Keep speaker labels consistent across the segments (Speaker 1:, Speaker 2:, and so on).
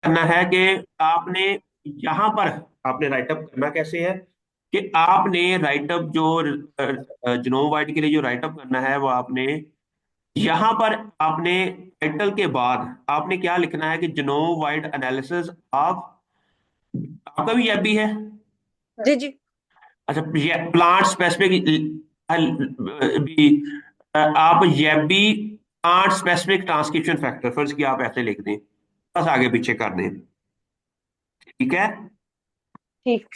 Speaker 1: करना है कि आपने यहां पर आपने राइटअप करना कैसे है कि आपने राइटअप जो जिनोम वाइट के लिए जो राइटअप करना है वो आपने यहां पर आपने टाइटल के बाद आपने क्या लिखना है कि जिनोम वाइड एनालिसिस ऑफ, आपका भी ये भी है।
Speaker 2: जी जी।
Speaker 1: अच्छा, ये प्लांट स्पेसिफिक भी आप ये भी प्लांट स्पेसिफिक ट्रांसक्रिप्शन फैक्टर फर्ज की आप ऐसे लिख दें, बस आगे पीछे कर दें। ठीक है।
Speaker 2: ठीक।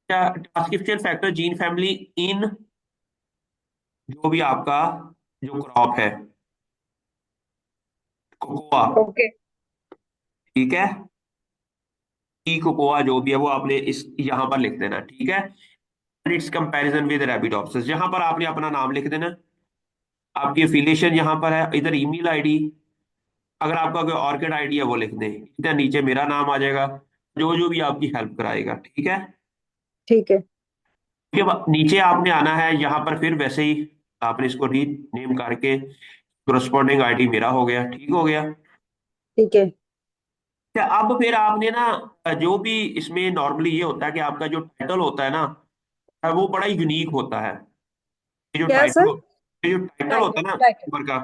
Speaker 1: Transcription factor gene family in जो भी आपका जो क्रॉप है, कोकोआ।
Speaker 2: ओके।
Speaker 1: ठीक है। ई कोकोआ जो भी है वो आपने इस यहां पर लिख देना। ठीक है। इट्स कंपैरिजन विद रैबिडोप्सिस, यहां पर आपने अपना नाम लिख देना। आपकी एफिलिएशन यहां पर है, इधर ईमेल आईडी, अगर आपका कोई ऑर्किड आईडी है वो लिख दें, इधर नीचे मेरा नाम आ जाएगा, जो जो भी आपकी हेल्प कराएगा। ठीक है।
Speaker 2: ठीक है।
Speaker 1: उसके बाद नीचे आपने आना है, यहाँ पर फिर वैसे ही आपने इसको री नेम करके corresponding आईडी मेरा हो गया। ठीक हो गया।
Speaker 2: ठीक है।
Speaker 1: क्या अब फिर आपने ना जो भी इसमें नॉर्मली ये होता है कि आपका जो टाइटल होता है ना वो बड़ा ही यूनिक होता है।
Speaker 2: क्या सर?
Speaker 1: ये जो टाइटल होता
Speaker 2: टाइटल
Speaker 1: है ना
Speaker 2: टाइटल।
Speaker 1: पेपर का,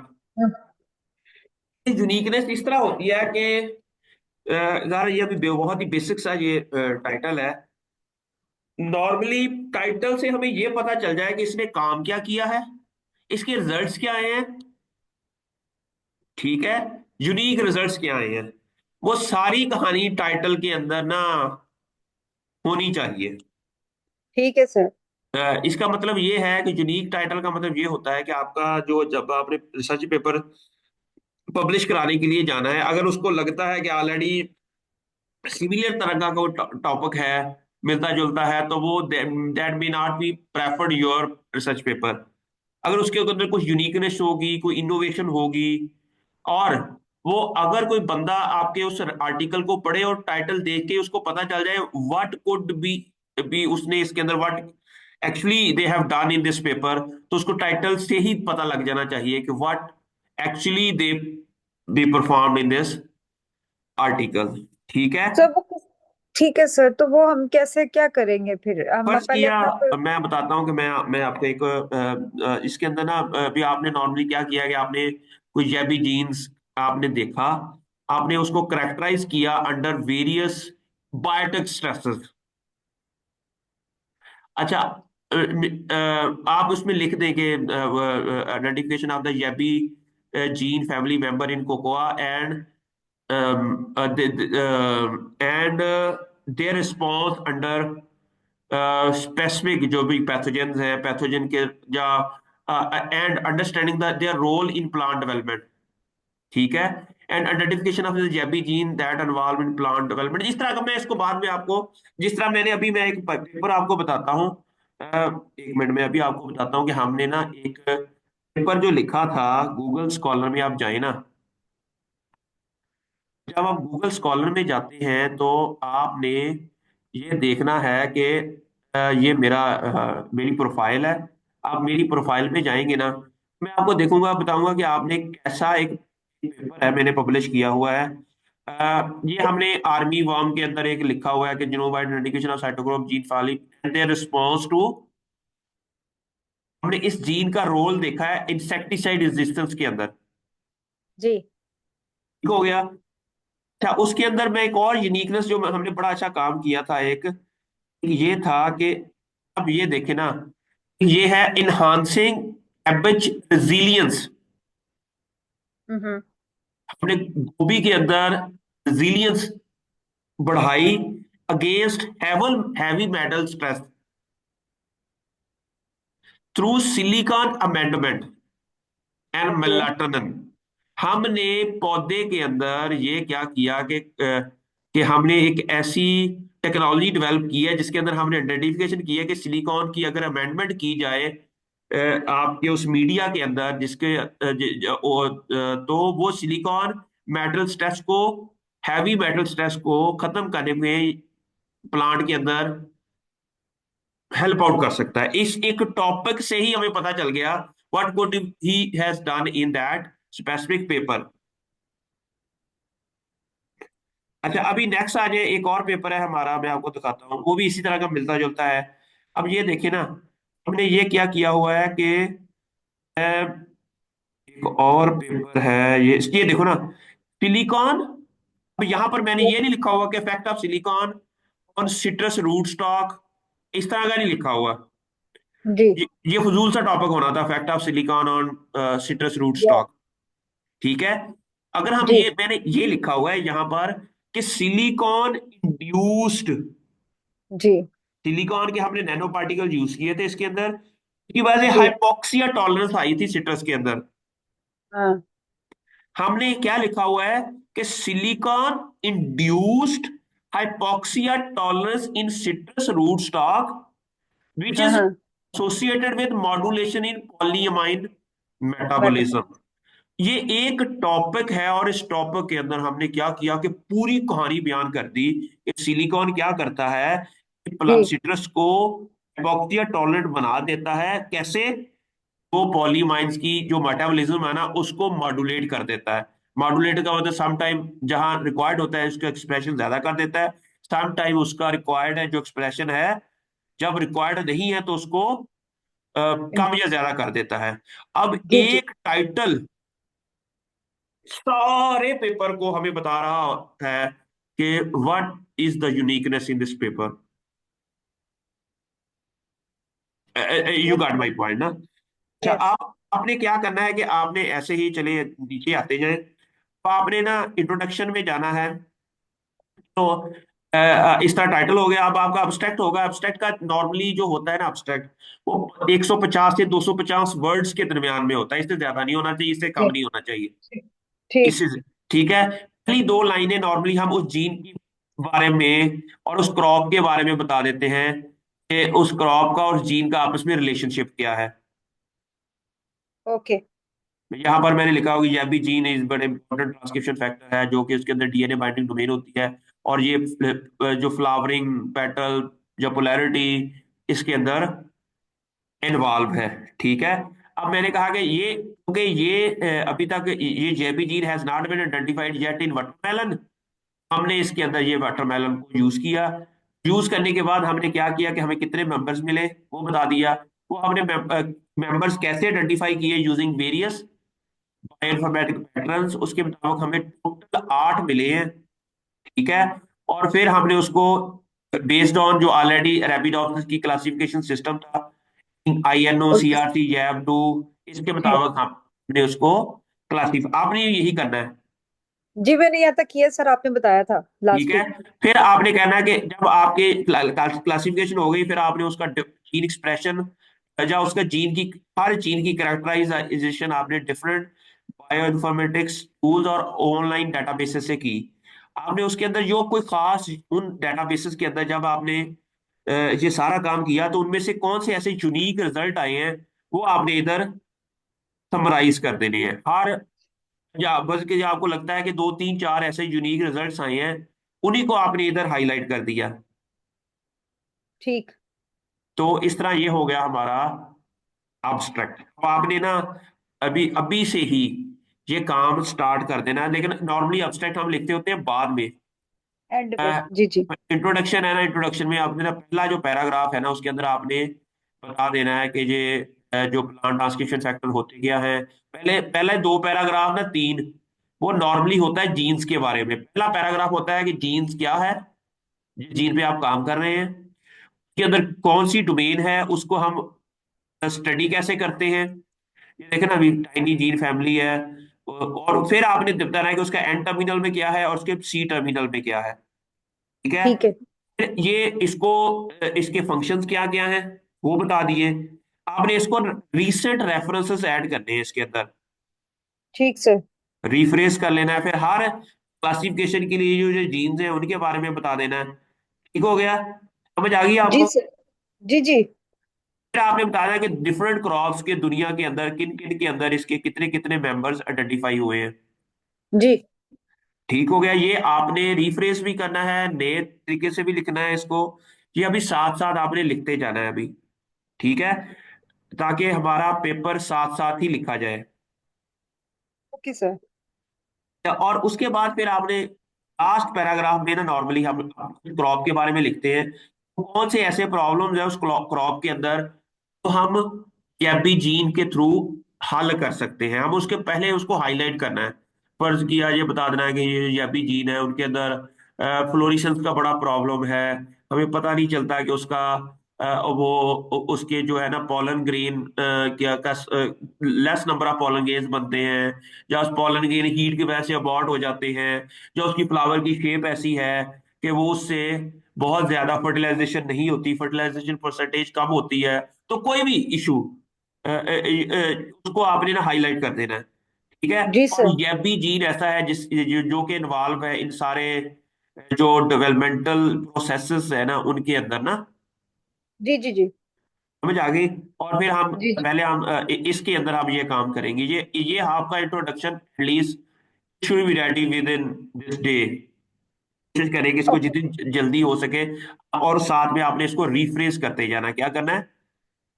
Speaker 1: यूनिकनेस इस तरह होती है कि यार ये अभी बहुत ही बेसिक सा ये टाइटल है। नॉर्मली टाइटल से हमें ये पता चल जाए कि इसने काम क्या किया है, इसके रिजल्ट्स क्या आए हैं। ठीक है। यूनिक रिजल्ट्स क्या आए हैं, वो सारी कहानी टाइटल के अंदर ना होनी चाहिए।
Speaker 2: ठीक है सर।
Speaker 1: इसका मतलब ये है कि यूनिक टाइटल का मतलब ये होता है कि आपका जो जब आपने रिसर्च पेपर पब्लिश कराने के लिए जाना है, अगर उसको लगता है कि ऑलरेडी सिमिलर तरह का कोई टॉपिक है, मिलता जुलता है, तो वो that may not be preferred your research paper. अगर उसके अंदर कुछ यूनिकनेस होगी, कोई इनोवेशन होगी, और वो अगर कोई बंदा आपके उस आर्टिकल को पढ़े और टाइटल देख के उसको पता चल जाए व्हाट कुड बी उसने इसके अंदर what actually they have done in this paper, तो उसको टाइटल से ही पता लग जाना चाहिए कि what actually they perform in this article. ठीक है।
Speaker 2: सर वो ठीक है सर, तो वो हम कैसे क्या करेंगे फिर? हम
Speaker 1: फर्ज
Speaker 2: पहले
Speaker 1: किया,
Speaker 2: अपना
Speaker 1: मैं बताता हूँ कि मैं आपको एक इसके अंदर ना अभी आपने नॉर्मली क्या किया कि आपने कोई जैबी जीन्स आपने देखा, आपने उसको करेक्टराइज किया अंडर वेरियस बायोटिक स्ट्रेसेस। अच्छा, आप उसमें लिख दें कि identification of the JB gene family member in cocoa and and their response under specific जो भी पैथोजन हैं, पैथोजन के या and understanding the their role in plant development. ठीक है। And identification of the JB gene that involve in plant development. इस तरह का मैं इसको बाद में आपको, जिस तरह मैंने अभी मैं एक पेपर आपको बताता हूँ, एक मिनट में अभी आपको बताता हूँ कि हमने ना एक पेपर जो लिखा था गूगल स्कॉलर में, आप जाए ना, जब आप गूगल स्कॉलर में जाते हैं तो आपने ये देखना है कि ये मेरी प्रोफाइल है। आप मेरी प्रोफाइल में जाएंगे ना, मैं आपको देखूंगा, बताऊंगा कि आपने कैसा एक पेपर है मैंने पब्लिश किया हुआ है। ये हमने आर्मी वर्म के अंदर एक लिखा हुआ है कि genome wide indication of cytochrome gene family and their response to, हमने इस जीन का रोल देखा है इंसेक्टिसाइड रेजिस्टेंस के अंदर।
Speaker 2: जी।
Speaker 1: ठीक हो गया। अच्छा, उसके अंदर मैं एक और यूनिकनेस जो हमने बड़ा अच्छा काम किया था, एक ये था कि अब ये देखे ना, ये है इनहांसिंग कैबेज रिजिलियंस।
Speaker 2: हम्म।
Speaker 1: हमने गोभी के अंदर रिजिलियंस बढ़ाई against heavy metal stress through silicon amendment and
Speaker 2: okay.
Speaker 1: Melatonin. हमने पौधे के अंदर ये क्या किया कि हमने एक ऐसी टेक्नोलॉजी डेवलप की है जिसके अंदर हमने आइडेंटिफिकेशन की है कि सिलिकॉन की अगर अमेंडमेंट की जाए आपके उस मीडिया के अंदर जिसके तो वो सिलिकॉन मेटल स्ट्रेस को, हैवी मेटल स्ट्रेस को खत्म करने में प्लांट के अंदर हेल्प आउट कर सकता है। इस एक टॉपिक से ही हमें पता चल गया what could he has done in that specific paper. अच्छा, अभी नेक्स्ट आ जाए, एक और पेपर है हमारा, मैं आपको दिखाता हूँ, वो भी इसी तरह का मिलता जुलता है। अब ये देखिए ना, हमने ये क्या किया हुआ है कि एक और पेपर है, ये देखो ना, सिलिकॉन। अब यहाँ पर मैंने ये नहीं लिखा हुआ कि effect of silicon on citrus root stock, इस तरह का नहीं लिखा हुआ।
Speaker 2: जी
Speaker 1: ये फजूल सा टॉपिक होना था, effect of silicon on citrus root
Speaker 2: या
Speaker 1: स्टॉक। ठीक है। अगर हम
Speaker 2: जी
Speaker 1: ये, मैंने ये लिखा हुआ है यहाँ पर कि सिलिकॉन इंड्यूस्ड,
Speaker 2: जी
Speaker 1: सिलिकॉन के हमने नैनो पार्टिकल यूज किए थे इसके अंदर, इसकी वजह से
Speaker 2: जी
Speaker 1: हाइपोक्सिया टॉलरेंस आई थी सिट्रस के अंदर।
Speaker 2: हाँ
Speaker 1: हमने क्या लिखा हुआ है कि silicon induced hypoxia tolerance in citrus root stock which
Speaker 2: हाँ
Speaker 1: इज
Speaker 2: हाँ
Speaker 1: associated with modulation in polyamine
Speaker 2: but
Speaker 1: metabolism. ये एक टॉपिक है, और इस टॉपिक के अंदर हमने क्या किया कि पूरी कहानी बयान कर दी कि सिलिकॉन क्या करता है,
Speaker 2: जी
Speaker 1: सिट्रस को हाइपोक्सिया टॉलरेंट बना देता है, कैसे, वो पॉलीमाइंस की जो मेटाबॉलिज्म है ना उसको मॉड्यूलेट कर देता है। मॉड्यूलेट का मतलब सम टाइम जहां रिक्वायर्ड होता है उसका एक्सप्रेशन ज्यादा कर देता है, सम टाइम उसका रिक्वायर्ड है जो एक्सप्रेशन है, जब रिक्वायर्ड नहीं है तो उसको कम या ज्यादा कर देता है। अब
Speaker 2: जी जी
Speaker 1: एक टाइटल सारे पेपर को हमें बता रहा है कि what is the uniqueness in this paper. You got my point ना। अच्छा,
Speaker 2: यस
Speaker 1: आप आपने क्या करना है कि आपने ऐसे ही चले नीचे आते जाए, तो आपने ना इंट्रोडक्शन में जाना है। तो इस तरह टाइटल हो गया, अब आपका अब्स्ट्रैक्ट होगा। अब्स्ट्रैक्ट का नॉर्मली जो होता है ना अब्स्ट्रैक्ट, वो 150 से 250 वर्ड्स के दरमियान में होता है, इससे ज्यादा नहीं होना चाहिए, इससे कम
Speaker 2: जी
Speaker 1: नहीं होना चाहिए।
Speaker 2: ठीक
Speaker 1: इससे, ठीक है, पहली दो लाइनें नॉर्मली हम उस जीन के बारे में और उस क्रॉप के बारे में बता देते हैं कि उस क्रॉप का और उस जीन का आपस में रिलेशनशिप क्या है।
Speaker 2: ओके
Speaker 1: यहाँ पर मैंने लिखा होगा ये भी जीन इज बड़े इंपॉर्टेंट ट्रांसक्रिप्शन फैक्टर है, जो कि उसके अंदर डीएनए बाइंडिंग डोमेन होती है, और ये जो फ्लावरिंग पेटल, जो पोलैरिटी इसके अंदर इन्वॉल्व है। ठीक है। अब मैंने कहा कि ये, क्योंकि ये अभी तक ये JB gene has not been identified yet in watermelon, हमने इसके अंदर ये वाटरमेलन को यूज किया। यूज करने के बाद हमने क्या किया कि हमें कितने मेंबर्स मिले वो बता दिया। वो हमने मेंबर्स कैसे आइडेंटिफाई किए, यूजिंग वेरियस बायोइन्फॉर्मेटिक पैटर्न्स, उसके मुताबिक हमें टोटल 8 मिले हैं। ठीक है। और फिर हमने उसको बेस्ड ऑन जो ऑलरेडी रैपिडॉप्सिस की क्लासिफिकेशन सिस्टम था, INO
Speaker 2: ओके
Speaker 1: CRC जैब 2, इसके
Speaker 2: जी
Speaker 1: मुताबिक हमने उसको क्लासिफाई, आपने यही करना है।
Speaker 2: जी मैंने यहाँ तक किया सर, आपने बताया था
Speaker 1: ठीक
Speaker 2: लास्ट
Speaker 1: है।
Speaker 2: वीक।
Speaker 1: फिर आपने कहना है कि जब आपके क्लासिफिकेशन हो गई, फिर आपने उसका जीन एक्सप्रेशन या उसका जीन की, हर जीन की कैरेक्टराइजेशन आपने डिफरेंट बायोइन्फॉर्मेटिक्स टूल्स और ऑनलाइन डेटाबेसेस से की। आपने उसके अंदर जो कोई खास, उन डेटाबेसेस के अंदर जब आपने ये सारा काम किया, तो उनमें से कौन से ऐसे यूनिक रिजल्ट आए हैं, वो आपने इधर समराइज कर देने हैं। हर, या बल्कि जो आपको लगता है कि दो तीन चार ऐसे यूनिक रिजल्ट्स आए हैं, उन्हीं को आपने इधर हाईलाइट कर दिया।
Speaker 2: ठीक
Speaker 1: तो इस तरह ये हो गया हमारा abstract। अब आपने ना अभी अभी से ही ये काम स्टार्ट कर देना है, लेकिन नॉर्मली abstract हम लिखते होते हैं बाद में।
Speaker 2: एंड में जी जी
Speaker 1: इंट्रोडक्शन है ना, इंट्रोडक्शन में आपने ना पहला जो पैराग्राफ है ना उसके अंदर आपने बता देना है कि ये जो प्लांट ट्रांसक्रिप्शन फैक्टर होते क्या है। पहले पहले दो पैराग्राफ ना तीन, वो नॉर्मली होता है जीन्स के बारे में। पहला पैराग्राफ होता है कि जीन्स क्या है, जिस जीन पे आप काम कर रहे हैं के अंदर कौन सी डोमेन है, उसको हम स्टडी कैसे करते हैं। ये देखें ना, अभी टाइनी जीन फैमिली है, और फिर आपने बताना है कि उसका एन टर्मिनल में क्या है और उसके सी टर्मिनल में क्या है। ठीक है।
Speaker 2: ठीक है
Speaker 1: फिर ये इसको इसके फंक्शंस क्या क्या हैं वो बता दिए। आपने इसको रीसेंट रेफरेंसेस ऐड करने हैं इसके अंदर,
Speaker 2: ठीक सर।
Speaker 1: रिफ्रेश कर लेना है। फिर हर क्लासिफिकेशन के लिए जो जो जीन्स हैं उनके बारे में बता देना है। ठीक हो गया, समझ आ गई
Speaker 2: जी
Speaker 1: आपको।
Speaker 2: सर जी जी
Speaker 1: फिर आपने बताया कि डिफरेंट क्रॉप्स के दुनिया के अंदर किन किन के अंदर इसके कितने कितने मेंबर्स आइडेंटिफाई हुए हैं।
Speaker 2: जी
Speaker 1: ठीक हो गया, ये आपने रिफ्रेश भी करना है, नए तरीके से भी लिखना है इसको। ये अभी साथ साथ आपने लिखते जाना है अभी। ठीक है, ताकि हमारा पेपर साथ साथ ही लिखा जाए।
Speaker 2: Okay sir.
Speaker 1: और उसके बाद फिर आपने लास्ट पैराग्राफ में ना नॉर्मली हम क्रॉप के बारे में लिखते हैं, तो कौन से ऐसे प्रॉब्लम्स है उस क्रॉप के अंदर तो हम गैबी जीन के थ्रू हल कर सकते हैं। हम उसके पहले उसको हाईलाइट करना है। फर्ज किया ये बता देना है कि ये गैबी जीन है, उनके अंदर फ्लोरिसेंस का बड़ा प्रॉब्लम है। हमें पता नहीं चलता कि उसका वो उसके जो है ना पॉलन ग्रेन क्या का less number of pollen grains बनते हैं, या उस पॉलन ग्रेन हीट की वजह से अबॉर्ट हो जाते हैं, जो उसकी फ्लावर की शेप ऐसी है कि वो उससे बहुत ज्यादा फर्टिलाइजेशन नहीं होती, फर्टिलाइजेशन परसेंटेज कम होती है। तो कोई भी इशू उसको आपने ना हाईलाइट कर देना है। ठीक है।
Speaker 2: जी
Speaker 1: और
Speaker 2: सर।
Speaker 1: ये भी जीन ऐसा है जो कि इन्वॉल्व है इन सारे जो डेवलपमेंटल प्रोसेसेस है ना उनके अंदर ना।
Speaker 2: जी जी जी।
Speaker 1: समझ आ गई। और फिर हम
Speaker 2: जी जी।
Speaker 1: पहले हम इसके अंदर हम ये काम करेंगे, ये आपका introduction at least should be ready with in this day. कोशिश करें कि इसको
Speaker 2: ओके।
Speaker 1: जितनी जल्दी हो सके। और साथ में आपने इसको रिफ्रेश करते जाना है। क्या करना है?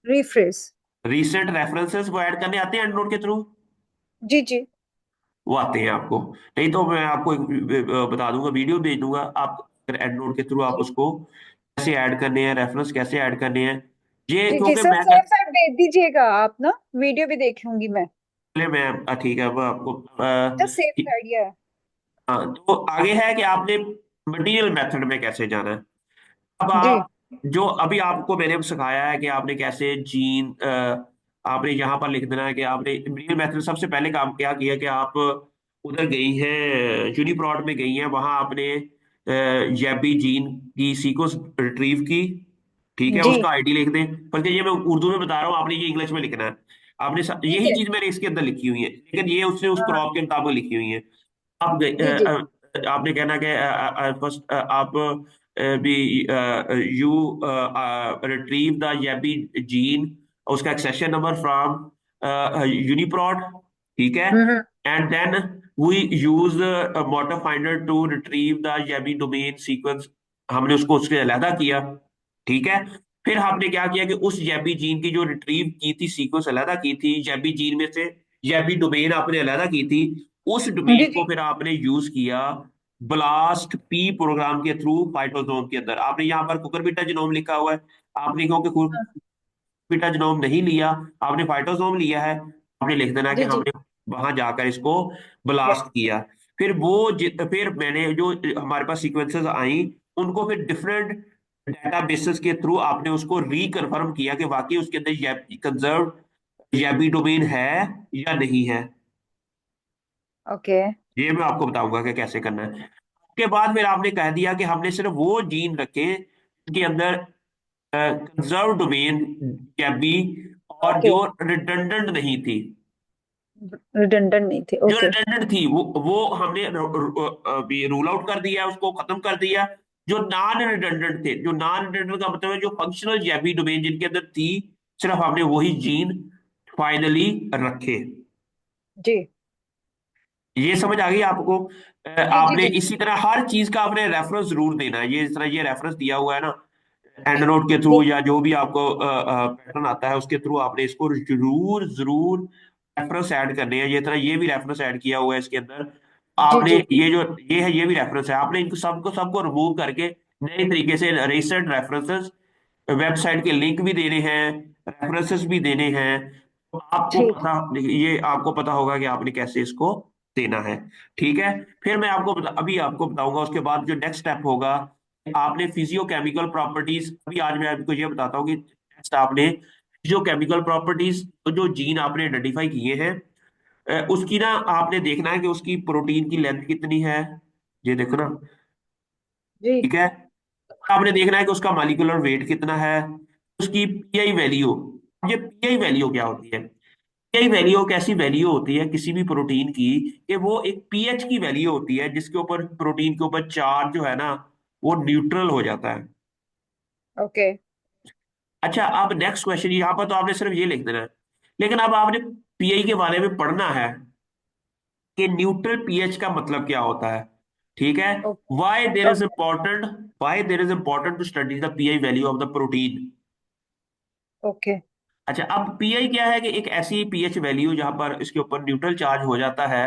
Speaker 2: रिफ्रेश।
Speaker 1: रीसेंट रेफरेंसेस वो ऐड करने आते हैं एंड नोट के थ्रू।
Speaker 2: जी जी।
Speaker 1: वो आते हैं आपको। नहीं तो मैं आपको एक बता दूंगा, वीडियो भेज दूंगा। आप एंड नोट के थ्रू आप
Speaker 2: जी
Speaker 1: उसको कैसे ऐड करने हैं, रेफरेंस कैसे ऐड करने हैं। ये
Speaker 2: जी जी
Speaker 1: क्योंकि
Speaker 2: सर, सेम साइड भेज दीजिएगा आप ना, वीडियो भी देख लूंगी मैं।
Speaker 1: पहले मैं ठीक है वो आपको
Speaker 2: अच्छा, सेम साइड है।
Speaker 1: हाँ, तो आगे है कि आपने मटेरियल मेथड में कैसे जाना है। अब
Speaker 2: जी
Speaker 1: आप जो अभी आपको मैंने सिखाया है कि आपने कैसे जीन आपने यहाँ पर लिख देना है कि आपने मटेरियल मेथड सबसे पहले काम क्या किया कि आप उधर गई हैं यूनिप्रॉट में गई हैं, वहां आपने जैबी जीन की सीक्वेंस रिट्रीव की। ठीक है,
Speaker 2: जी।
Speaker 1: उसका आईडी लिख दें, बल्कि ये मैं उर्दू में बता रहा हूँ, आपने ये इंग्लिश में लिखना है। आपने
Speaker 2: ठीक
Speaker 1: यही
Speaker 2: है।
Speaker 1: चीज मैंने इसके अंदर लिखी हुई है, लेकिन ये उसने उस
Speaker 2: हाँ।
Speaker 1: क्रॉप के मुताबिक लिखी हुई है। आप
Speaker 2: जी जी।
Speaker 1: आपने कहना कि फर्स्ट आप भी you retrieve the JB gene, उसका एक्सेशन नंबर फ्रॉम यूनिप्रॉड। ठीक है।
Speaker 2: Hmm.
Speaker 1: And then we use motif finder to retrieve the JB domain sequence. हमने उसको उससे अलहदा किया। ठीक है। फिर हमने क्या किया कि उस जेबी जीन की जो रिट्रीव की थी सीक्वेंस अलहदा की थी, जेबी जीन में से जेबी डोमेन आपने अलहदा की थी, उस
Speaker 2: जी
Speaker 1: डोमेन को
Speaker 2: जी।
Speaker 1: फिर आपने यूज किया ब्लास्ट पी प्रोग्राम के थ्रू फाइटोसोम के अंदर। आपने यहाँ पर कुकुरबिटा जीनोम लिखा हुआ है, आपने क्योंकि
Speaker 2: हाँ।
Speaker 1: कुकुरबिटा जीनोम नहीं लिया, आपने फाइटोसोम लिया है, आपने लिख देना कि
Speaker 2: जी जी।
Speaker 1: हमने वहां जाकर इसको ब्लास्ट
Speaker 2: ब्लास्ट।
Speaker 1: किया। फिर फिर मैंने जो हमारे पास सीक्वेंसेस आई उनको फिर डिफरेंट डेटाबेसेस के थ्रू आपने उसको रिकन्फर्म किया कि वाकई उसके अंदर कंजर्व जैबी डोमेन है या नहीं है।
Speaker 2: ओके।
Speaker 1: ये मैं आपको बताऊंगा कि कैसे करना है। उसके बाद फिर आपने कह दिया कि हमने सिर्फ वो जीन रखे जिनके अंदर कंजर्व डोमेन या बी और
Speaker 2: ओके।
Speaker 1: जो रिडंडेंट नहीं थी।
Speaker 2: रिडंडेंट नहीं थे,
Speaker 1: जो
Speaker 2: ओके।
Speaker 1: रिडंडेंट थी वो हमने रूल आउट कर दिया, उसको खत्म कर दिया। जो नॉन रिडंडेंट थे, जो नॉन रिडंडेंट का मतलब है जो फंक्शनल जेबी डोमेन जिनके अंदर थी, सिर्फ हमने वही जीन फाइनली रखे।
Speaker 2: जी
Speaker 1: ये समझ आ गई आपको?
Speaker 2: जी जी
Speaker 1: आपने
Speaker 2: जी जी।
Speaker 1: इसी तरह हर चीज का आपने रेफरेंस जरूर देना है। ये इस तरह ये रेफरेंस दिया हुआ है ना एंड नोट के थ्रू
Speaker 2: ठीक।
Speaker 1: या जो भी आपको पैटर्न आता है उसके थ्रू आपने इसको जरूर जरूर रेफरेंस ऐड करने हैं। ये तरह ये भी रेफरेंस ऐड किया हुआ है इसके अंदर।
Speaker 2: जी
Speaker 1: आपने
Speaker 2: जी।
Speaker 1: ये जो ये है ये भी रेफरेंस है, आपने इनको सबको सबको रिमूव करके नए तरीके से रिसेंट रेफरेंसेस, वेबसाइट के लिंक भी देने हैं, रेफरेंसेस भी देने हैं। तो आपको
Speaker 2: ठीक।
Speaker 1: पता, ये आपको पता होगा कि आपने कैसे इसको देना है। ठीक है। फिर मैं अभी आपको बताऊंगा उसके बाद जो नेक्स्ट स्टेप होगा। आपने फिजियोकेमिकल प्रॉपर्टीज, अभी आज मैं आपको ये बताता हूँ कि नेक्स्ट आपने फिजियोकेमिकल प्रॉपर्टीज तो जो जीन आपने आइडेंटिफाई किए हैं उसकी ना आपने देखना है कि उसकी प्रोटीन की लेंथ कितनी है। ये देखो ना।
Speaker 2: जी।
Speaker 1: ठीक है। आपने देखना है कि उसका मॉलिक्यूलर वेट कितना है, उसकी पीआई वैल्यू। ये पीआई वैल्यू क्या होती है? पीआई वैल्यू एक ऐसी वैल्यू होती है किसी भी प्रोटीन की कि वो एक पीएच की वैल्यू होती है जिसके ऊपर प्रोटीन के ऊपर चार्ज जो है ना वो न्यूट्रल हो जाता है।
Speaker 2: ओके।
Speaker 1: अच्छा, अब नेक्स्ट क्वेश्चन, यहाँ पर तो आपने सिर्फ ये लिख देना है, लेकिन अब आपने पीआई के बारे में पढ़ना है कि न्यूट्रल पीएच का मतलब क्या होता है। ठीक है।
Speaker 2: Okay.
Speaker 1: Why there is
Speaker 2: okay.
Speaker 1: Important, why there is important to study the pI value of the protein.
Speaker 2: Okay.
Speaker 1: अच्छा, अब पीआई क्या है कि एक ऐसी पीएच वैल्यू जहां पर इसके ऊपर न्यूट्रल चार्ज हो जाता है।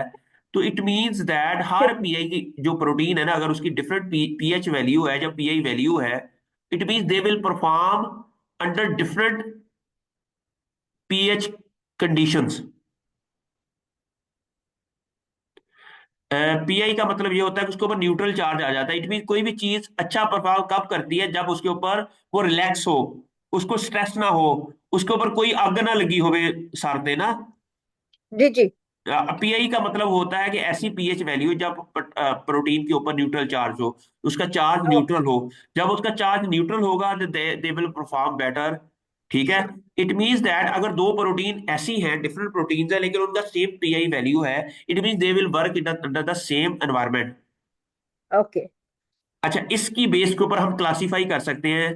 Speaker 1: तो it means that her pi की जो प्रोटीन है ना, अगर उसकी डिफरेंट पीएच वैल्यू है, जब पीआई वैल्यू है, it means they will perform under different pH conditions. Pi का मतलब ये होता है कि उसके ऊपर न्यूट्रल चार्ज आ जाता है। इट मीन कोई भी चीज अच्छा प्रभाव कब करती है, जब उसके ऊपर वो रिलैक्स हो, उसको स्ट्रेस ना हो, उसके ऊपर कोई आग ना लगी होवे सर दे ना।
Speaker 2: जी जी।
Speaker 1: पीआई का मतलब होता है कि ऐसी पीएच वैल्यू जब प्रोटीन के ऊपर न्यूट्रल चार्ज हो, उसका चार्ज
Speaker 2: ओके।
Speaker 1: न्यूट्रल हो। जब उसका चार्ज न्यूट्रल होगा दे विल परफॉर्म बेटर। ठीक है। इट मींस दैट अगर दो प्रोटीन ऐसी हैं, डिफरेंट प्रोटीन्स है, लेकिन उनका सेम पीआई वैल्यू है, it means they will work in under the same environment.
Speaker 2: Okay.
Speaker 1: अच्छा, इसकी बेस के ऊपर हम क्लासिफाई कर सकते हैं।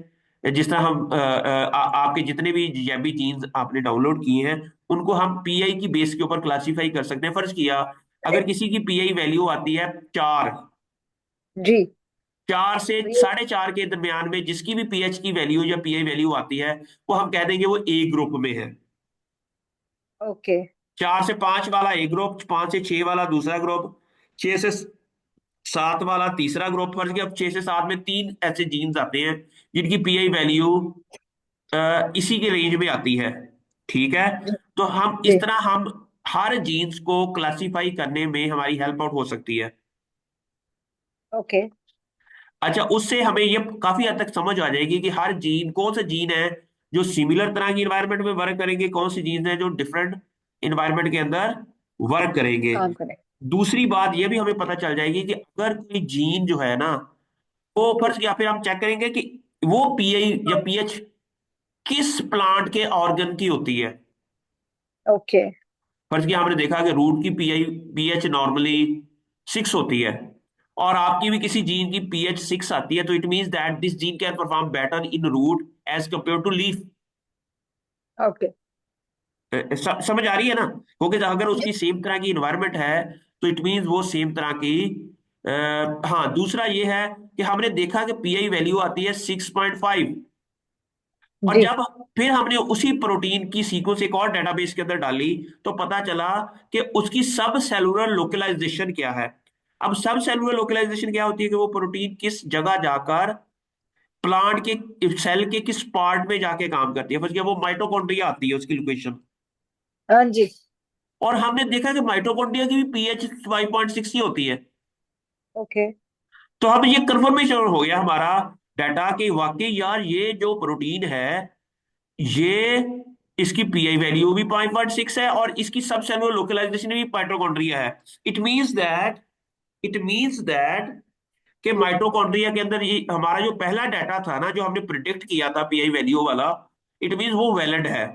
Speaker 1: जिस तरह हम आपके जितने भी जैबी जीन्स आपने डाउनलोड किए हैं, उनको हम पीआई की बेस के ऊपर क्लासिफाई कर सकते हैं। फर्ज किया, अगर किसी की पीआई वैल्यू आती है 4,
Speaker 2: जी।
Speaker 1: 4 से
Speaker 2: तो ये
Speaker 1: 4.5 के दरमियान में जिसकी भी पीएच की वैल्यू या पीआई वैल्यू आती है, वो हम कह देंगे वो ए ग्रुप में है।
Speaker 2: ओके।
Speaker 1: 4 से 5 वाला ए ग्रुप, 5 से 6 वाला दूसरा ग्रुप, 6 से 7 वाला तीसरा ग्रुप। फर्ज किया अब 6 से 7 में तीन ऐसे जीन्स आते हैं जिनकी पीआई वैल्यू इसी के रेंज में आती है। ठीक है।
Speaker 2: जी
Speaker 1: तो हम
Speaker 2: जी।
Speaker 1: इस तरह हम हर जीन्स को क्लासिफाई करने में हमारी हेल्प आउट हो सकती है।
Speaker 2: ओके।
Speaker 1: अच्छा, उससे हमें ये काफी हद तक समझ आ जाएगी कि हर जीन, कौन से जीन है जो सिमिलर तरह की इन्वायरमेंट में वर्क करेंगे, कौन सी जीन है जो डिफरेंट इन्वायरमेंट के अंदर वर्क करेंगे।
Speaker 2: काम करें।
Speaker 1: दूसरी बात ये भी हमें पता चल जाएगी कि अगर कोई जीन जो है ना, वो फर्ज किया, फिर हम चेक करेंगे कि वो पीआई या पीएच किस प्लांट के ऑर्गन की होती है।
Speaker 2: ओके।
Speaker 1: फर्ज किया हमने देखा कि रूट की पीएच नॉर्मली 6 होती है, और आपकी भी किसी जीन की पीएच 6 आती है, तो it means that this gene can perform better in root as compare to leaf.
Speaker 2: Okay.
Speaker 1: समझ आ रही है ना? क्योंकि अगर उसकी सेम तरह की इन्वायरमेंट है, तो इट मींस वो सेम तरह की। हाँ, दूसरा ये है कि हमने देखा कि पीआई वैल्यू आती है 6.5, और
Speaker 2: जी।
Speaker 1: जब फिर हमने उसी प्रोटीन की सीक्वेंस एक और डेटाबेस के अंदर डाली, तो पता चला कि उसकी सब सेलुलर लोकलाइजेशन क्या है। अब सब सेलुलर लोकलाइजेशन क्या होती है कि वो प्रोटीन किस जगह जाकर प्लांट के सेल के किस पार्ट में जाके काम करती है। फर्स्ट वो माइटोकॉन्ड्रिया आती है उसकी लोकेशन।
Speaker 2: हाँ जी।
Speaker 1: और हमने देखा कि माइटोकॉन्ड्रिया की भी पीएच 5.6 ही होती है।
Speaker 2: ओके।
Speaker 1: तो अब ये कंफर्मेशन हो गया हमारा डाटा कि वाकई यार ये जो प्रोटीन है, ये इसकी पीआई वैल्यू भी 5.6 है, और इसकी सब सेलुलर लोकलाइजेशन भी माइटोकॉन्ड्रिया है। It means that it means that कि माइटोकॉन्ड्रिया के अंदर ये हमारा जो पहला डाटा था ना, जो हमने प्रिडिक्ट किया था पीआई वैल्यू वाला, इट मींस वो वैलिड है।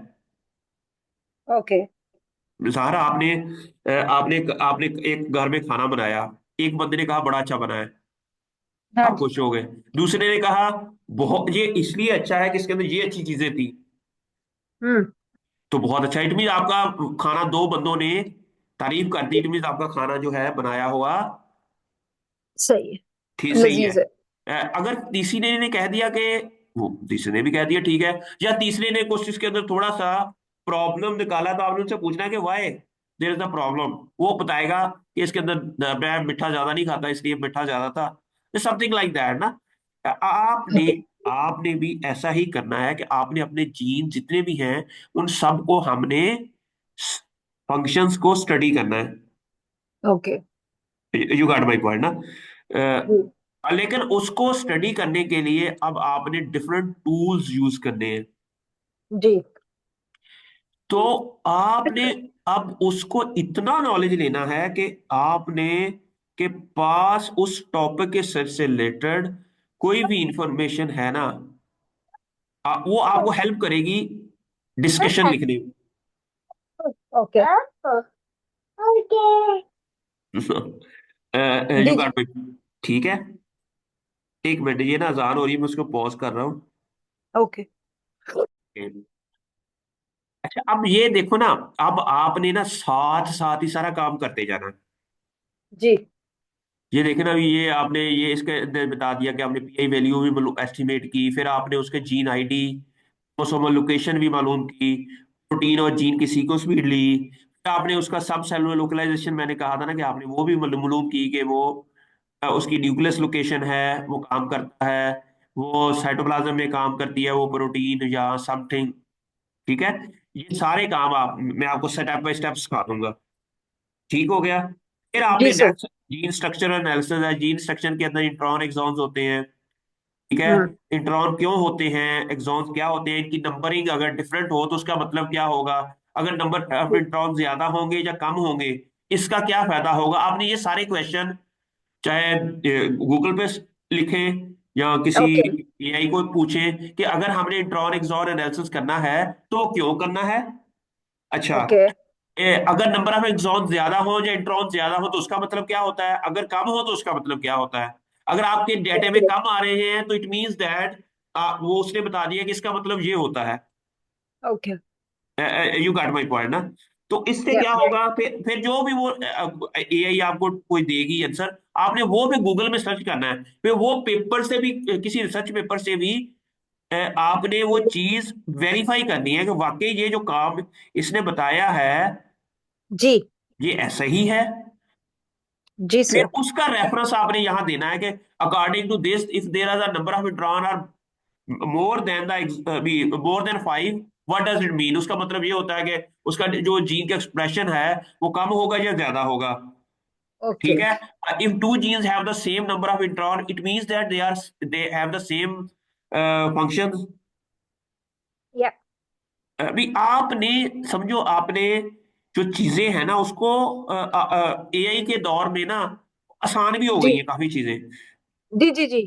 Speaker 2: ओके।
Speaker 1: सहारा आपने आपने आपने एक घर में खाना बनाया, एक बंदे ने कहा बड़ा अच्छा बना है,
Speaker 2: हाँ
Speaker 1: आप
Speaker 2: जी।
Speaker 1: खुश हो गए। दूसरे ने कहा बहुत, ये इसलिए अच्छा है कि इसके अंदर ये अच्छी चीजें थी,
Speaker 2: हम्म।
Speaker 1: तो बहुत अच्छा। इट मीन आपका खाना दो बंदों ने तारीफ कर दी, इट मीन आपका खाना जो है बनाया हुआ
Speaker 2: सही
Speaker 1: ठीक
Speaker 2: है।
Speaker 1: सही है।
Speaker 2: लजीज है।
Speaker 1: अगर तीसरे ने कह दिया कि, वो तीसरे ने भी कह दिया ठीक है, या तीसरे ने कुछ इसके अंदर थोड़ा सा प्रॉब्लम निकाला, तो आपने उनसे पूछना है कि why there is the problem. वो बताएगा कि इसके अंदर मैं मीठा ज्यादा नहीं खाता, इसलिए मीठा ज्यादा था, समथिंग लाइक दैट ना। आपने आपने भी ऐसा ही करना है कि आपने अपने जीन जितने भी हैं, उन सबको हमने फंक्शंस को स्टडी करना है।
Speaker 2: Okay.
Speaker 1: You got my point ना?
Speaker 2: जी
Speaker 1: लेकिन उसको स्टडी करने के लिए अब आपने डिफरेंट टूल्स यूज करने हैं।
Speaker 2: जी।
Speaker 1: तो आपने अब उसको इतना नॉलेज लेना है कि आपने के पास उस टॉपिक के सर से रिलेटेड कोई भी इंफॉर्मेशन है ना, वो आपको हेल्प करेगी डिस्कशन लिखने में।
Speaker 2: ओके।
Speaker 1: यू
Speaker 2: जी जी।
Speaker 1: गॉट माई, ठीक है। एक मिनट, ये ना अजान हो रही है, मैं उसको पॉज कर रहा हूँ।
Speaker 2: ओके।
Speaker 1: अच्छा, अब ये देखो ना, अब आपने ना साथ साथ ही सारा काम करते जाना।
Speaker 2: जी।
Speaker 1: ये देखे ना, अभी ये आपने ये इसके अंदर बता दिया कि आपने पीआई वैल्यू भी एस्टिमेट की, फिर आपने उसके जीन आईडी, क्रोमोसोमल लोकेशन भी मालूम की, प्रोटीन और जीन की सीक्वेंस भी ली, आपने उसका सब सेलुलर लोकलाइजेशन मैंने कहा था ना कि आपने वो भी मालूम की कि वो उसकी न्यूक्लियस लोकेशन है, वो काम करता है, वो साइटोप्लाज्म में काम करती है वो प्रोटीन या समथिंग। ठीक है, ये सारे काम आप मैं आपको स्टेप बाय स्टेप सिखा दूंगा। ठीक हो गया। फिर
Speaker 2: जी
Speaker 1: आपने
Speaker 2: sir.
Speaker 1: Next gene structure analysis है। जीन स्ट्रक्चर के अंदर इंट्रॉन एक्सॉन्स होते हैं। ठीक है,
Speaker 2: हाँ।
Speaker 1: इंट्रॉन क्यों होते हैं, एक्सॉन्स क्या होते हैं, इनकी नंबरिंग अगर डिफरेंट हो तो उसका मतलब क्या होगा, अगर नंबर ऑफ
Speaker 2: ठीक।
Speaker 1: इंट्रॉन ज्यादा होंगे या कम होंगे इसका क्या फायदा होगा। आपने ये सारे क्वेश्चन चाहे गूगल पे लिखें या किसी
Speaker 2: ओके।
Speaker 1: एआई को पूछें कि अगर हमने इंट्रॉन एक्सॉन एनालिसिस करना है तो वो क्यों करना है। अच्छा,
Speaker 2: ओके।
Speaker 1: अगर नंबर ऑफ एक्सॉन ज्यादा हो या इंट्रॉन ज्यादा हो तो उसका मतलब क्या होता है, अगर कम हो तो उसका मतलब क्या होता है। अगर आपके डेटा में
Speaker 2: ओके।
Speaker 1: कम आ रहे हैं तो इट मींस दैट वो उसने बता दिया कि इसका मतलब ये होता है।
Speaker 2: Okay.
Speaker 1: You got my point ना। तो इससे
Speaker 2: या।
Speaker 1: क्या होगा, फिर जो भी वो एआई आपको कोई देगी आंसर, आपने वो भी गूगल में सर्च करना है। फिर वो पेपर से भी किसी रिसर्च पेपर से भी आपने वो चीज वेरीफाई करनी है कि वाकई ये जो काम इसने बताया है
Speaker 2: जी।
Speaker 1: ये ऐसा ही है।
Speaker 2: जी
Speaker 1: फिर
Speaker 2: सर।
Speaker 1: उसका रेफरेंस आपने यहां देना है कि according to this if there are number of drawn are more than the more than 5, what does it mean. उसका मतलब ये होता है कि उसका जो जीन का एक्सप्रेशन है वो कम होगा या ज्यादा होगा।
Speaker 2: ओके।
Speaker 1: ठीक है, if two genes have the same number of intron it means that they have the same function.
Speaker 2: या।
Speaker 1: अभी आपने समझो, आपने जो चीजें हैं ना उसको एआई के दौर में ना आसान भी हो
Speaker 2: जी
Speaker 1: गई है काफी चीजें।
Speaker 2: जी जी जी।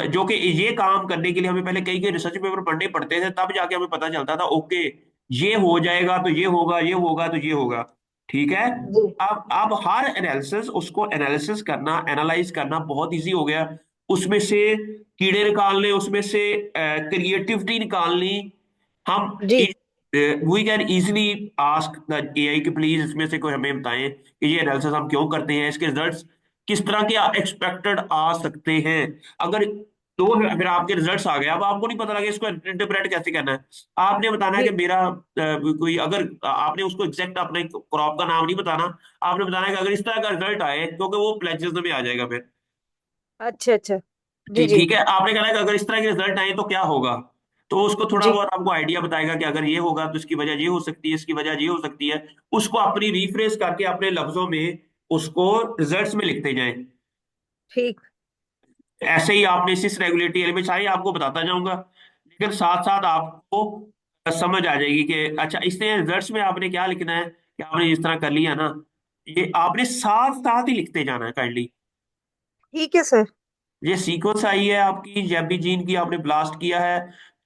Speaker 1: जो कि ये काम करने के लिए हमें पहले कई कई रिसर्च पेपर पढ़ने पड़ते थे, तब जाके हमें पता चलता था ओके ये हो जाएगा तो ये होगा, ये होगा तो ये होगा। ठीक है,
Speaker 2: जी।
Speaker 1: अब हर एनालिसिस उसको एनालिसिस करना एनालाइज करना बहुत इजी हो गया। उसमें से कीड़े निकालने, उसमें से क्रिएटिविटी निकालनी। हम
Speaker 2: जी।
Speaker 1: We can easily ask the AI कि प्लीज इसमें से कोई हमें बताएं कि ये एनालिसिस हम क्यों करते हैं, इसके रिजल्ट्स किस तरह के एक्सपेक्टेड आ सकते हैं। अगर तो फिर आपके रिजल्ट्स आ गए, अब आपको नहीं पता लगे इसको इंटरप्रेट कैसे करना है। आपने बताना है
Speaker 2: जी।
Speaker 1: कि मेरा कोई अगर आपने उसको एग्जैक्ट अपने क्रॉप का नाम नहीं बताना, आपने बताना है कि अगर इस तरह का रिजल्ट आए, क्योंकि वो प्लेजरिज्म में आ जाएगा फिर।
Speaker 2: अच्छा अच्छा। जी
Speaker 1: ठीक
Speaker 2: जी।
Speaker 1: ठीक है, आपने कहना है कि अगर इस तरह के रिजल्ट आए तो क्या होगा। तो उसको थोड़ा
Speaker 2: जी।
Speaker 1: बहुत आपको आइडिया बताएगा कि अगर ये होगा तो इसकी वजह ये हो सकती है, इसकी वजह ये हो सकती है। उसको अपनी रिफ्रेश करके अपने लफ्जों में उसको रिजल्ट्स में लिखते जाएं।
Speaker 2: ठीक।
Speaker 1: ऐसे ही आपने इस रेगुलेटरी एलिमेंट सारे आपको बताता जाऊंगा, लेकिन साथ साथ आपको समझ आ जाएगी कि अच्छा इसने रिजल्ट्स में आपने क्या लिखना है कि आपने इस तरह कर लिया ना, ये आपने साथ साथ ही लिखते जाना है काइंडली।
Speaker 2: ठीक है सर।
Speaker 1: ये सीक्वेंस आई है आपकी जेबी जीन की, आपने ब्लास्ट किया है,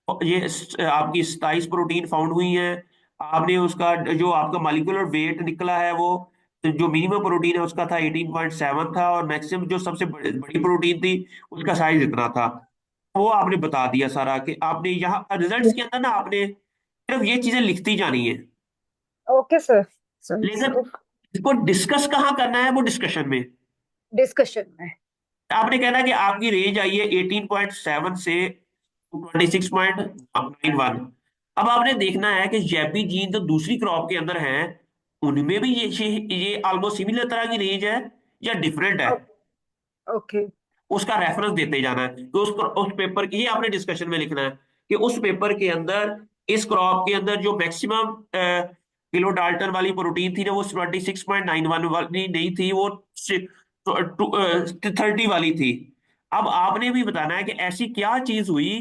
Speaker 1: तो ये आपकी 27 प्रोटीन फाउंड हुई है। आपने उसका जो आपका मॉलिक्यूलर वेट निकला है वो जो मिनिमम प्रोटीन है उसका था 18.7 था, और मैक्सिमम जो सबसे बड़ी प्रोटीन थी उसका साइज इतना था। वो आपने बता दिया सारा कि आपने यहाँ रिजल्ट्स के अंदर ना आपने सिर्फ ये चीजें लिखती जानी है।
Speaker 2: Okay sir. सर
Speaker 1: लेकिन
Speaker 2: सिर्फ
Speaker 1: इसको डिस्कस कहाँ करना है, वो डिस्कशन में।
Speaker 2: डिस्कशन में।
Speaker 1: आपने कहना है कि आपकी रेंज आई है 18.7 से 26.91। अब आपने देखना है कि जैपी जीन जो दूसरी क्रॉप के अंदर है उनमें भी ये ऑलमोस्ट सिमिलर तरह की रेंज है या डिफरेंट है।
Speaker 2: ओके।
Speaker 1: उसका रेफरेंस देते जाना है। तो उस पेपर की ये आपने डिस्कशन में लिखना है कि उस पेपर के अंदर इस क्रॉप के अंदर जो मैक्सिमम किलो डाल्टन वाली प्रोटीन थी ना वो 26.91 वाली नहीं थी, वो 30 वाली थी। अब आपने भी बताना है कि ऐसी क्या चीज हुई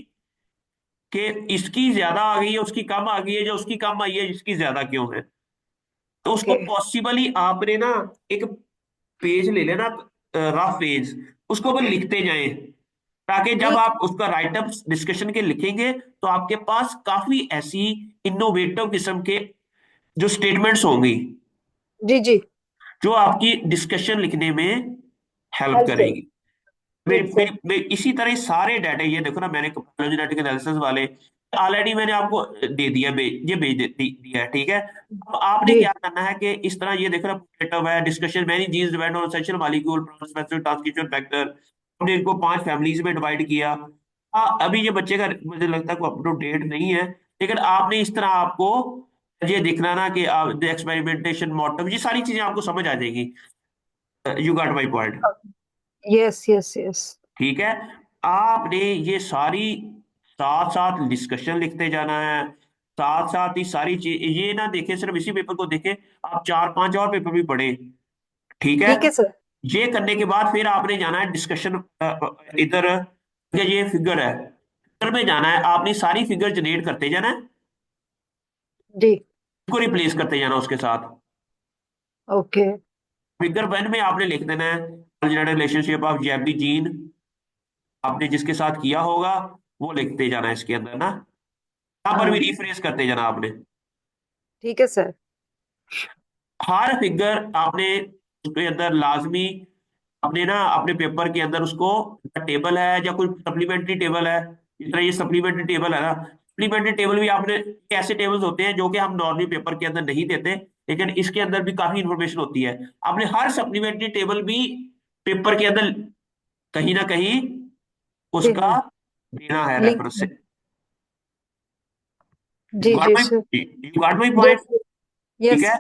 Speaker 1: कि इसकी ज्यादा आ गई है, उसकी कम आ गई है, जो उसकी कम आई है इसकी ज्यादा क्यों है। तो उसको
Speaker 2: ओके।
Speaker 1: पॉसिबली आपने ना एक पेज ले लेना, रफ पेज, उसको ऊपर लिखते जाएं, ताकि जब
Speaker 2: ठीक।
Speaker 1: आप उसका राइटअप डिस्कशन के लिखेंगे तो आपके पास काफी ऐसी इनोवेटिव किस्म के जो स्टेटमेंट्स होंगी
Speaker 2: जी जी।
Speaker 1: जो आपकी डिस्कशन लिखने में हेल्प
Speaker 2: हेल्प कर।
Speaker 1: करेगी।
Speaker 2: ठीक सर।
Speaker 1: इसी तरह सारे डाटा ये देखो ना, मैंने जेनेटिक एनालिसिस वाले ऑलरेडी मैंने आपको दे दिया, ये भेज दिया है। ठीक है, अब आपने
Speaker 2: जी।
Speaker 1: क्या करना है कि इस तरह ये देखो ना पोटेटो है, discussion many genes depend on essential molecule specific transcription factor. हमने इनको 5 फैमिलीज में डिवाइड किया। हाँ, अभी ये बच्चे का मुझे लगता है को अप टू डेट नहीं है, लेकिन आपने इस तरह आपको ये देखना ना कि द एक्सपेरिमेंटेशन मोटिव, ये सारी चीजें आपको समझ आ जाएगी। You got my point.
Speaker 2: Yes yes yes.
Speaker 1: ठीक है। आपने ये सारी साथ साथ डिस्कशन लिखते जाना है, साथ साथ ही सारी चीज, ये ना देखे सिर्फ इसी पेपर को देखे, आप चार पांच और पेपर भी पढ़े। ठीक है।
Speaker 2: ठीक है सर।
Speaker 1: ये करने के बाद फिर आपने जाना है डिस्कशन, इधर ये फिगर है, फिगर में जाना है, आपने सारी फिगर जनरेट करते जाना है,
Speaker 2: जी।
Speaker 1: इसको रिप्लेस करते जाना उसके साथ।
Speaker 2: ओके।
Speaker 1: फिगर वन में आपने लिख देना है रिलेशनशिप ऑफ जेबी जीन, आपने जिसके साथ किया होगा वो लिखते जाना है इसके अंदर ना, यहाँ पर भी
Speaker 2: हाँ।
Speaker 1: रिफ्रेश करते जाना आपने।
Speaker 2: ठीक है सर।
Speaker 1: हर फिगर आपने उसके अंदर लाजमी, अपने ना अपने पेपर के अंदर उसको, टेबल है या कोई सप्लीमेंट्री टेबल है, इस तरह ये सप्लीमेंट्री टेबल है ना, सप्लीमेंट्री टेबल भी आपने, ऐसे टेबल्स होते हैं जो कि हम नॉर्मली पेपर के अंदर नहीं देते, लेकिन इसके अंदर भी काफी इंफॉर्मेशन होती है, आपने हर सप्लीमेंट्री टेबल भी पेपर के अंदर कहीं ना कहीं
Speaker 2: देना
Speaker 1: उसका
Speaker 2: है।
Speaker 1: देना है
Speaker 2: लिंक
Speaker 1: रेफरेंस से।
Speaker 2: में। जी जी sir.
Speaker 1: You got my point.
Speaker 2: Yes.
Speaker 1: ठीक
Speaker 2: यस।
Speaker 1: है।